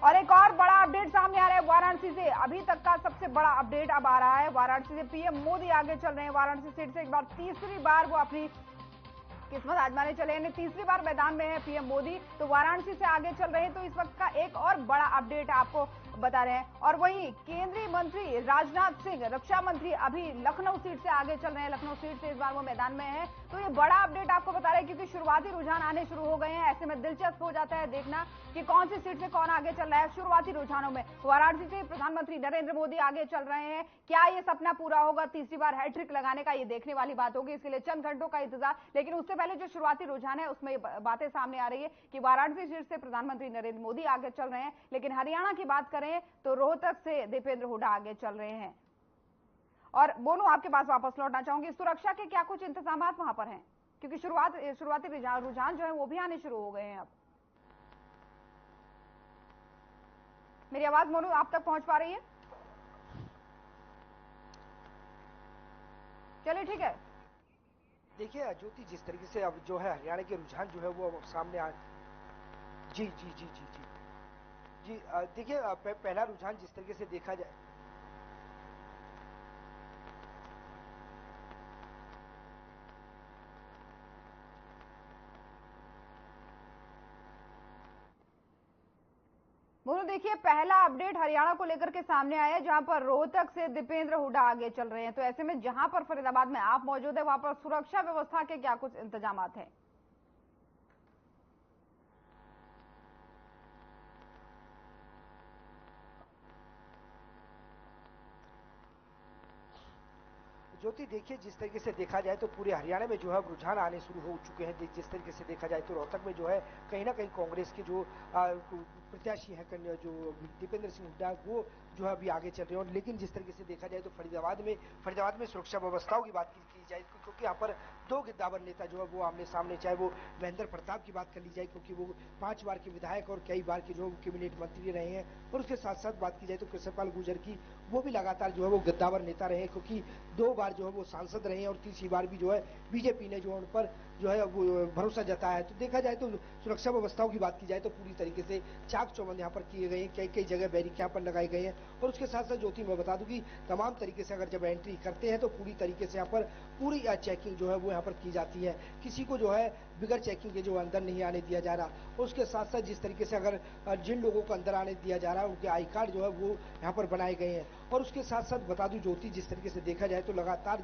और एक और बड़ा अपडेट सामने आ रहा है वाराणसी से। अभी तक का सबसे बड़ा अपडेट अब आ रहा है वाराणसी से। पीएम मोदी आगे चल रहे हैं वाराणसी सीट से। एक बार तीसरी बार वो अपनी किस्मत आजमाने चले हैं, तीसरी बार मैदान में है पीएम मोदी, तो वाराणसी से आगे चल रहे हैं। तो इस वक्त का एक और बड़ा अपडेट आपको बता रहे हैं। और वहीं केंद्रीय मंत्री राजनाथ सिंह, रक्षा मंत्री, अभी लखनऊ सीट से आगे चल रहे हैं। लखनऊ सीट से इस बार वो मैदान में है। तो ये बड़ा अपडेट आपको बता रहे हैं, क्योंकि शुरुआती रुझान आने शुरू हो गए हैं। ऐसे में दिलचस्प हो जाता है देखना कि कौन सी सीट से कौन आगे चल रहा है। शुरुआती रुझानों में वाराणसी से प्रधानमंत्री नरेंद्र मोदी आगे चल रहे हैं। क्या ये सपना पूरा होगा तीसरी बार हैट्रिक लगाने का? ये देखने वाली बात होगी, इसके लिए चंद घंटों का इंतजार। लेकिन उससे पहले जो शुरुआती रुझान है उसमें बातें सामने आ रही है कि वाराणसी सीट से प्रधानमंत्री नरेंद्र मोदी आगे चल रहे हैं। लेकिन हरियाणा की बात करें तो रोहतक से दीपेंद्र हुड्डा आगे चल रहे हैं। और मोनू, आपके पास वापस लौटना चाहूंगी, सुरक्षा के क्या कुछ इंतजाम वहां पर हैं? क्योंकि शुरुआती रुझान जो है वो भी आने शुरू हो गए हैं। अब मेरी आवाज मोनू आप तक पहुंच पा रही है? चलिए ठीक है। देखिए ज्योति, जिस तरीके से अब जो है हरियाणा के रुझान जो है वो सामने आ जी जी जी जी जी जी देखिए पहला रुझान जिस तरीके से देखा जाए, मोनू देखिए, पहला अपडेट हरियाणा को लेकर के सामने आया है, जहां पर रोहतक से दीपेंद्र हुड्डा आगे चल रहे हैं। तो ऐसे में जहां पर फरीदाबाद में आप मौजूद है, वहां पर सुरक्षा व्यवस्था के क्या कुछ इंतजाम हैं? ज्योति देखिए, जिस तरीके से देखा जाए तो पूरे हरियाणा में जो है रुझान आने शुरू हो चुके हैं। जिस तरीके से देखा जाए तो रोहतक में जो है कहीं ना कहीं कांग्रेस के जो प्रत्याशी हैं, जो दीपेंद्र सिंह हुड्डा, वो जो है अभी आगे चल रहे हैं। और लेकिन जिस तरीके से देखा जाए तो फरीदाबाद में सुरक्षा व्यवस्थाओं की बात की जाए, क्योंकि यहाँ पर दो गिद्दावर नेता जो है वो आमने सामने, चाहे वो महेंद्र प्रताप की बात कर ली जाए, क्योंकि वो 5 बार के विधायक और कई बार के जो कैबिनेट मंत्री रहे हैं, और उसके साथ साथ बात की जाए तो कृष्णपाल गुर्जर की, वो भी लगातार जो है वो गिद्दावर नेता रहे, क्योंकि 2 बार जो है वो सांसद रहे हैं और तीसरी बार भी जो है बीजेपी ने जो उन पर जो है वो भरोसा जताया है। तो देखा जाए तो सुरक्षा व्यवस्थाओं की बात की जाए तो पूरी तरीके से चाक चौबंद यहाँ पर किए गए हैं, कई जगह बैरिकेड यहाँ पर लगाए गए हैं। और उसके साथ साथ ज्योति मैं बता दूं कि तमाम तरीके से अगर जब एंट्री करते हैं तो पूरी तरीके से यहाँ पर पूरी चेकिंग जो है वो यहाँ पर की जाती है। किसी को जो है बिगर चेकिंग के जो अंदर नहीं आने दिया जा रहा। और उसके साथ साथ जिस तरीके से अगर जिन लोगों को अंदर आने दिया जा रहा है, उनके आई कार्ड जो है वो यहाँ पर बनाए गए हैं। और उसके साथ साथ बता दूं ज्योति, जिस तरीके से देखा जाए तो लगातार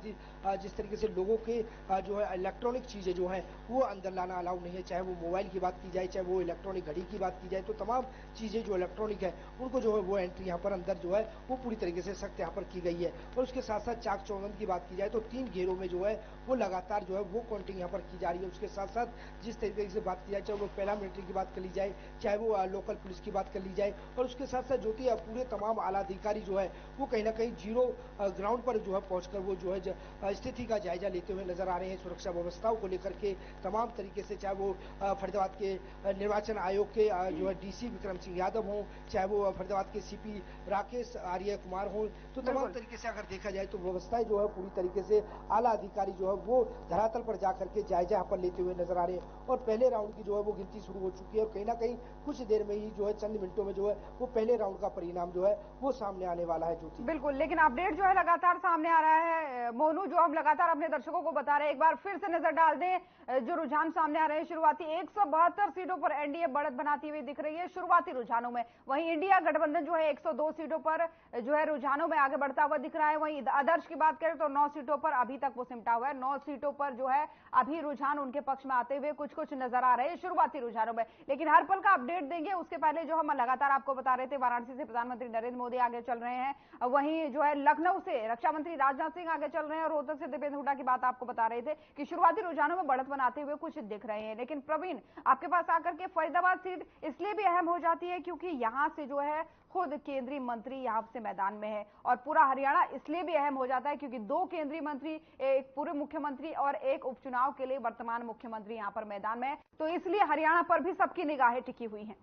जिस तरीके से लोगों के जो है इलेक्ट्रॉनिक चीजें जो है वो अंदर लाना अलाउ नहीं है, चाहे वो मोबाइल की बात की जाए, चाहे वो इलेक्ट्रॉनिक घड़ी की बात की जाए, तो तमाम चीजें जो इलेक्ट्रॉनिक है उनको जो है वो एंट्री यहाँ पर अंदर जो है वो पूरी तरीके से सख्त यहाँ पर की गई है। और उसके साथ साथ चाक चौबंद की बात की जाए तो 3 घेरों में जो है वो लगातार जो है वो काउंटिंग यहाँ पर की जा रही है। उसके साथ साथ जिस तरीके से बात की जाए, चाहे वो पैरामिलिट्री की बात कर ली जाए, चाहे वो लोकल पुलिस की बात कर ली जाए, और उसके साथ साथ ज्योति पूरे तमाम आला अधिकारी जो है वो कहीं ना कहीं जीरो ग्राउंड पर जो है पहुंचकर वो जो है स्थिति का जायजा लेते हुए नजर आ रहे हैं। सुरक्षा व्यवस्थाओं को लेकर के तमाम तरीके से, चाहे वो फरीदाबाद के निर्वाचन आयोग के जो है डीसी विक्रम सिंह यादव हों, चाहे वो फरीदाबाद के सीपी राकेश आर्य कुमार हों, तो तमाम तरीके से अगर देखा जाए तो व्यवस्थाएं जो है पूरी तरीके से आला अधिकारी जो है वो धरातल पर जाकर के जायजा यहाँ पर लेते हुए नजर आ रहे हैं। और पहले राउंड की जो है वो गिनती शुरू हो चुकी है और कहीं ना कहीं कुछ देर में ही जो है चंद मिनटों में जो है वो पहले राउंड का परिणाम जो है वो सामने आने वाला है। ज्योति बिल्कुल, लेकिन अपडेट जो है लगातार सामने आ रहा है मोनू, जो हम लगातार अपने दर्शकों को बता रहे हैं। एक बार फिर से नजर डाल दें जो रुझान सामने आ रहे हैं। शुरुआती 172 सीटों पर एनडीए बढ़त बनाती हुई दिख रही है शुरुआती रुझानों में। वहीं इंडिया गठबंधन जो है 102 सीटों पर जो है रुझानों में आगे बढ़ता हुआ दिख रहा है। वहीं आदर्श की बात करें तो 9 सीटों पर अभी तक वो सिमटा हुआ है। 9 सीटों पर जो है अभी रुझान उनके पक्ष में आते हुए कुछ नजर आ रहे हैं शुरुआती रुझानों में। लेकिन हर पल का अपडेट देंगे, उसके पहले जो हम लगातार आपको बता रहे थे, वाराणसी से प्रधानमंत्री नरेंद्र मोदी आगे चल रहे हैं। वहीं जो है लखनऊ से रक्षा मंत्री राजनाथ सिंह आगे चल रहे हैं और रोहतक से दीपेंद्र हुड्डा की बात आपको बता रहे थे कि शुरुआती रुझानों में बढ़त बनाते हुए कुछ दिख रहे हैं। लेकिन प्रवीण, आपके पास आकर के फरीदाबाद सीट इसलिए भी अहम हो जाती है क्योंकि यहाँ से जो है खुद केंद्रीय मंत्री यहाँ से मैदान में है, और पूरा हरियाणा इसलिए भी अहम हो जाता है क्योंकि 2 केंद्रीय मंत्री, एक पूर्व मुख्यमंत्री और एक उपचुनाव के लिए वर्तमान मुख्यमंत्री यहाँ पर मैदान में है, तो इसलिए हरियाणा पर भी सबकी निगाहें टिकी हुई हैं।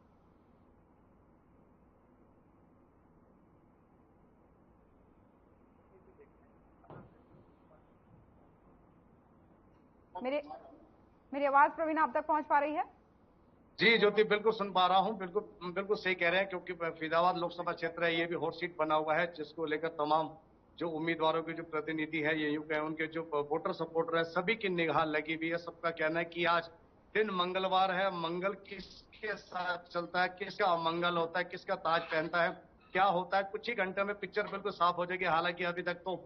मेरी आवाज प्रवीण आप तक पहुंच पा रही है? जी ज्योति, बिल्कुल सुन पा रहा हूँ। बिल्कुल सही कह रहे हैं, क्योंकि फरीदाबाद लोकसभा क्षेत्र है, ये भी हॉट सीट बना हुआ है, जिसको लेकर तमाम जो उम्मीदवारों के जो प्रतिनिधि है, ये यूं कहें उनके जो वोटर सपोर्टर है, सभी की निगाह लगी हुई है। सबका कहना है कि आज दिन मंगलवार है, मंगल किसके साथ चलता है, किसका अमंगल होता है, किसका ताज पहनता है, क्या होता है, कुछ ही घंटे में पिक्चर बिल्कुल साफ हो जाएगी। हालांकि अभी तक तो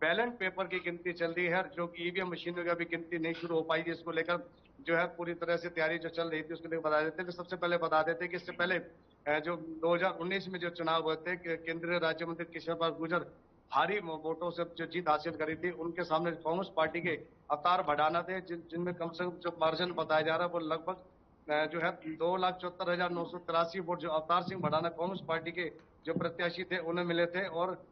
बैलेट पेपर की गिनती चल रही है, जो कि ईवीएम मशीनों की अभी गिनती नहीं शुरू हो पाई थी। इसको लेकर जो है पूरी तरह से तैयारी जो चल रही थी, उसको लेकर बता देते हैं। सबसे पहले बता देते कि इससे पहले जो 2019 में जो चुनाव हुए थे, केंद्रीय राज्य मंत्री कृष्ण पाल गुर्जर भारी वोटों से जो जीत हासिल करी थी, उनके सामने कांग्रेस पार्टी के अवतार भड़ाना थे, जिनमें कम से कम जो मार्जिन बताया जा रहा है वो लगभग जो है 2,74,983 वोट जो अवतार सिंह भड़ाना कांग्रेस पार्टी के जो प्रत्याशी थे उन्हें मिले थे। और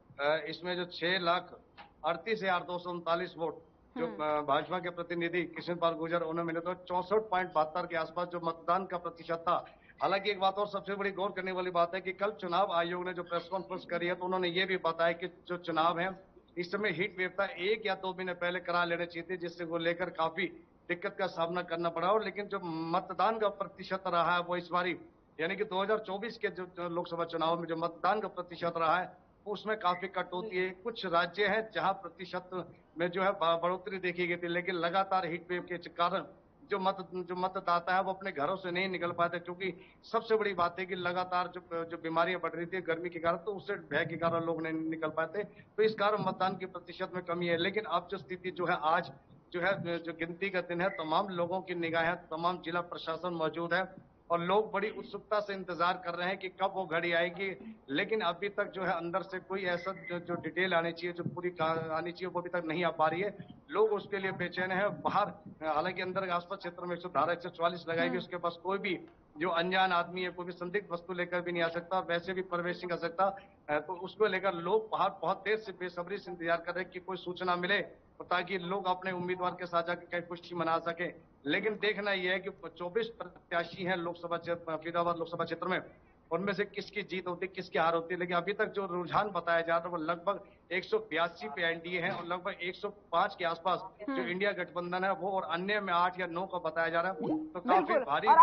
इसमें जो 6,38,239 वोट जो भाजपा के प्रतिनिधि कृष्ण पाल गुर्जर उन्हें मिले तो 64.72 के आसपास जो मतदान का प्रतिशत था। हालांकि एक बात और सबसे बड़ी गौर करने वाली बात है कि कल चुनाव आयोग ने जो प्रेस कॉन्फ्रेंस करी है, तो उन्होंने ये भी बताया कि जो चुनाव है इस समय हीट वेव था, 1 या 2 महीने पहले करा लेने चाहिए थे, जिससे वो लेकर काफी दिक्कत का सामना करना पड़ा। और लेकिन जो मतदान का प्रतिशत रहा है वो इस बारी यानी कि 2024 के जो लोकसभा चुनाव में जो मतदान का प्रतिशत रहा है उसमें काफी कटौती है। कुछ राज्य हैं जहां प्रतिशत में जो है बढ़ोतरी देखी गई थी, लेकिन लगातार हीट वेव के कारण जो मतदाता है वो अपने घरों से नहीं निकल पाते, क्योंकि सबसे बड़ी बात है कि लगातार जो बीमारियां बढ़ रही थी गर्मी के कारण, तो उससे भय के कारण लोग नहीं निकल पाते, तो इस कारण मतदान की प्रतिशत में कमी है। लेकिन अब जो स्थिति जो है, आज जो है जो गिनती का दिन है, तमाम लोगों की निगाहें, तमाम जिला प्रशासन मौजूद है और लोग बड़ी उत्सुकता से इंतजार कर रहे हैं कि कब वो घड़ी आएगी। लेकिन अभी तक जो है अंदर से कोई ऐसा जो डिटेल आनी चाहिए, जो पूरी आनी चाहिए, वो अभी तक नहीं आ पा रही है। लोग उसके लिए बेचैन है। बाहर हालांकि अंदर आसपास क्षेत्र में 144 लगाई गई, उसके पास कोई भी जो अनजान आदमी है, कोई भी संदिग्ध वस्तु लेकर भी नहीं आ सकता, वैसे भी प्रवेश नहीं कर सकता। तो उसको लेकर लोग बाहर बहुत देर से बेसब्री से इंतजार कर रहे हैं कि कोई सूचना मिले, ताकि लोग अपने उम्मीदवार के साथ जाकर खुशी मना सके। लेकिन देखना यह है कि 24 प्रत्याशी हैं लोकसभा क्षेत्र, फरीदाबाद लोकसभा क्षेत्र में, उनमें से किसकी जीत होती है, किसकी हार होती है। लेकिन अभी तक जो रुझान बताया जा रहा है वो लगभग 182 पे एनडीए है और लगभग 105 के आसपास जो इंडिया गठबंधन है वो, और अन्य में 8 या 9 का बताया जा रहा है। तो काफी भारी। और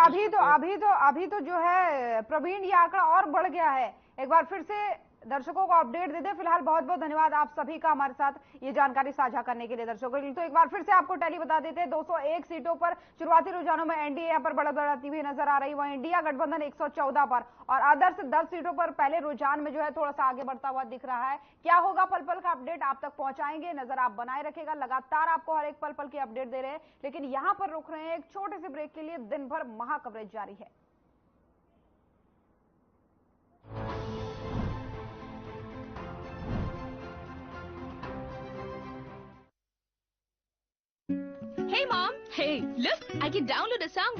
अभी तो जो है प्रवीण, ये आंकड़ा और बढ़ गया है। एक बार फिर से दर्शकों को अपडेट दे दे। फिलहाल बहुत बहुत धन्यवाद आप सभी का हमारे साथ ये जानकारी साझा करने के लिए दर्शकों के लिए। तो एक बार फिर से आपको टैली बता देते हैं, 201 सीटों पर शुरुआती रुझानों में एनडीए यहाँ पर बढ़ती हुई नजर आ रही, वहीं इंडिया गठबंधन 114 पर और अदर्स 10 सीटों पर पहले रुझान में जो है थोड़ा सा आगे बढ़ता हुआ दिख रहा है। क्या होगा पल पल का अपडेट आप तक पहुंचाएंगे, नजर आप बनाए रखेगा, लगातार आपको हर एक पल पल की अपडेट दे रहे हैं। लेकिन यहाँ पर रुक रहे हैं एक छोटे से ब्रेक के लिए, दिन भर महा कवरेज जारी है। Hey mom, hey, look, I can download a song